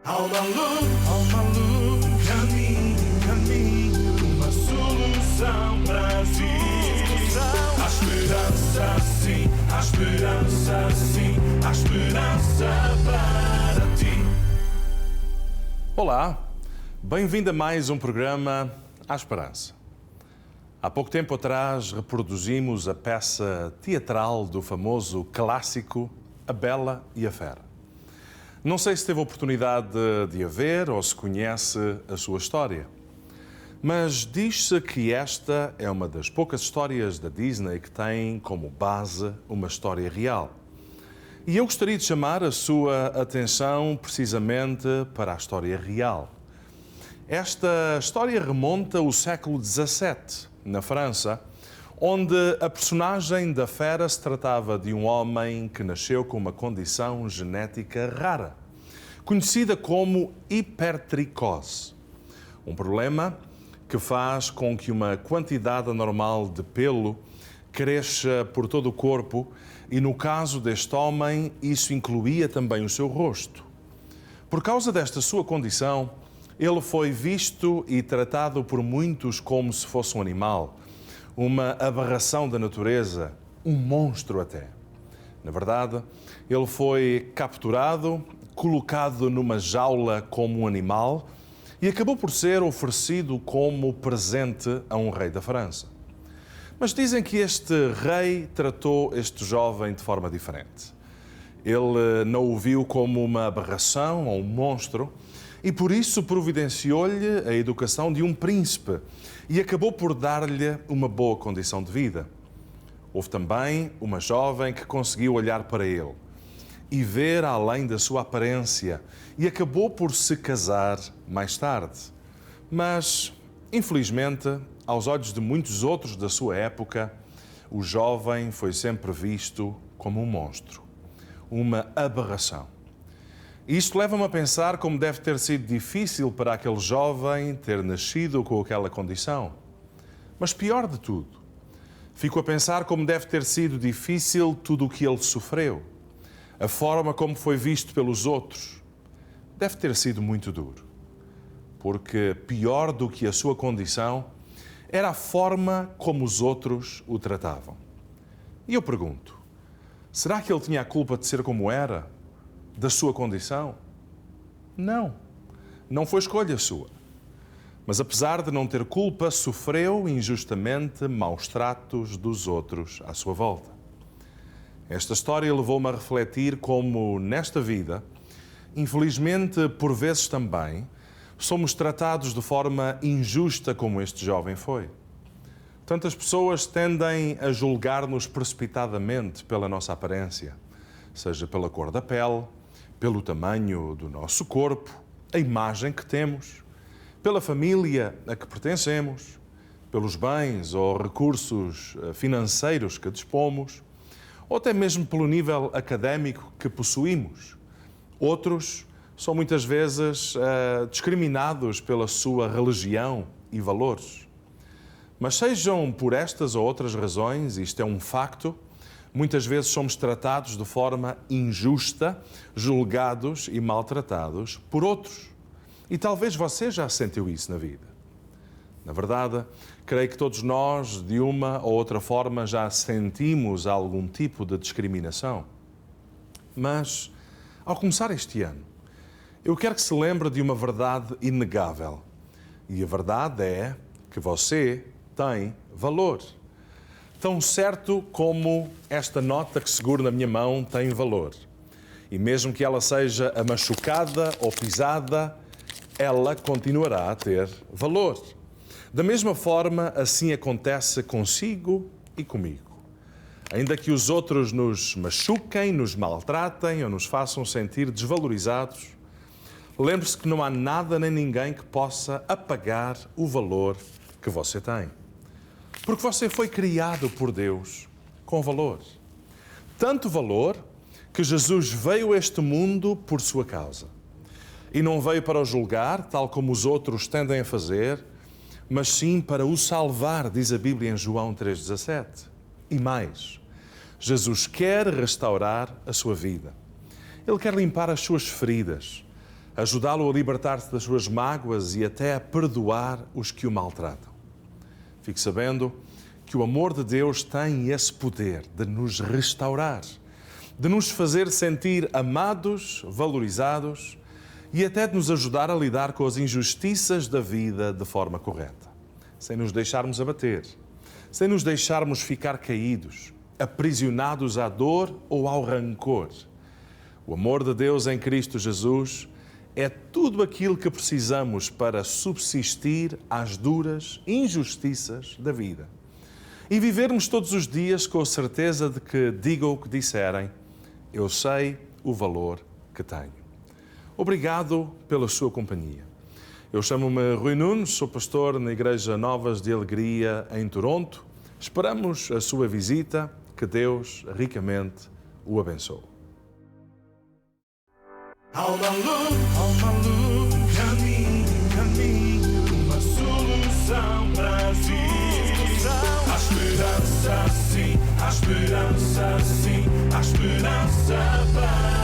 Há uma luz, um caminho, uma solução para ti. Há esperança sim, há esperança sim, há esperança para ti. Olá, bem-vindo a mais um programa A Esperança. Há pouco tempo atrás reproduzimos a peça teatral do famoso clássico A Bela e a Fera. Não sei se teve a oportunidade de a ver ou se conhece a sua história, mas diz-se que esta é uma das poucas histórias da Disney que tem como base uma história real. E eu gostaria de chamar a sua atenção precisamente para a história real. Esta história remonta ao século XVII, na França, onde a personagem da fera se tratava de um homem que nasceu com uma condição genética rara, conhecida como hipertricose. Um problema que faz com que uma quantidade anormal de pelo cresça por todo o corpo e, no caso deste homem, isso incluía também o seu rosto. Por causa desta sua condição, ele foi visto e tratado por muitos como se fosse um animal, uma aberração da natureza, um monstro até. Na verdade, ele foi capturado, colocado numa jaula como um animal e acabou por ser oferecido como presente a um rei da França. Mas dizem que este rei tratou este jovem de forma diferente. Ele não o viu como uma aberração ou um monstro e por isso providenciou-lhe a educação de um príncipe e acabou por dar-lhe uma boa condição de vida. Houve também uma jovem que conseguiu olhar para ele e ver além da sua aparência e acabou por se casar mais tarde. Mas, infelizmente, aos olhos de muitos outros da sua época, o jovem foi sempre visto como um monstro, uma aberração. Isto leva-me a pensar como deve ter sido difícil para aquele jovem ter nascido com aquela condição. Mas pior de tudo, fico a pensar como deve ter sido difícil tudo o que ele sofreu. A forma como foi visto pelos outros deve ter sido muito duro. Porque pior do que a sua condição era a forma como os outros o tratavam. E eu pergunto, será que ele tinha a culpa de ser como era? Da sua condição? Não. Não foi escolha sua. Mas apesar de não ter culpa, sofreu injustamente maus tratos dos outros à sua volta. Esta história levou-me a refletir como, nesta vida, infelizmente, por vezes também, somos tratados de forma injusta como este jovem foi. Tantas pessoas tendem a julgar-nos precipitadamente pela nossa aparência, seja pela cor da pele, pelo tamanho do nosso corpo, a imagem que temos, pela família a que pertencemos, pelos bens ou recursos financeiros que dispomos, ou até mesmo pelo nível académico que possuímos. Outros são muitas vezes discriminados pela sua religião e valores. Mas sejam por estas ou outras razões, isto é um facto, muitas vezes somos tratados de forma injusta, julgados e maltratados por outros. E talvez você já sentiu isso na vida. Na verdade, creio que todos nós, de uma ou outra forma, já sentimos algum tipo de discriminação. Mas, ao começar este ano, eu quero que se lembre de uma verdade inegável. E a verdade é que você tem valor. Tão certo como esta nota que seguro na minha mão tem valor. E mesmo que ela seja machucada ou pisada, ela continuará a ter valor. Da mesma forma, assim acontece consigo e comigo. Ainda que os outros nos machuquem, nos maltratem ou nos façam sentir desvalorizados, lembre-se que não há nada nem ninguém que possa apagar o valor que você tem. Porque você foi criado por Deus com valor. Tanto valor que Jesus veio a este mundo por sua causa. E não veio para o julgar, tal como os outros tendem a fazer, mas sim para o salvar, diz a Bíblia em João 3,17. E mais, Jesus quer restaurar a sua vida. Ele quer limpar as suas feridas, ajudá-lo a libertar-se das suas mágoas e até a perdoar os que o maltratam. Fique sabendo que o amor de Deus tem esse poder de nos restaurar, de nos fazer sentir amados, valorizados e até de nos ajudar a lidar com as injustiças da vida de forma correta, sem nos deixarmos abater, sem nos deixarmos ficar caídos, aprisionados à dor ou ao rancor. O amor de Deus em Cristo Jesus é tudo aquilo que precisamos para subsistir às duras injustiças da vida e vivermos todos os dias com a certeza de que, digam o que disserem, eu sei o valor que tenho. Obrigado pela sua companhia. Eu chamo-me Rui Nunes, sou pastor na Igreja Novas de Alegria em Toronto. Esperamos a sua visita, que Deus ricamente o abençoe. Há uma luz, um caminho, uma solução para ti. Há esperança sim, há esperança sim, há esperança para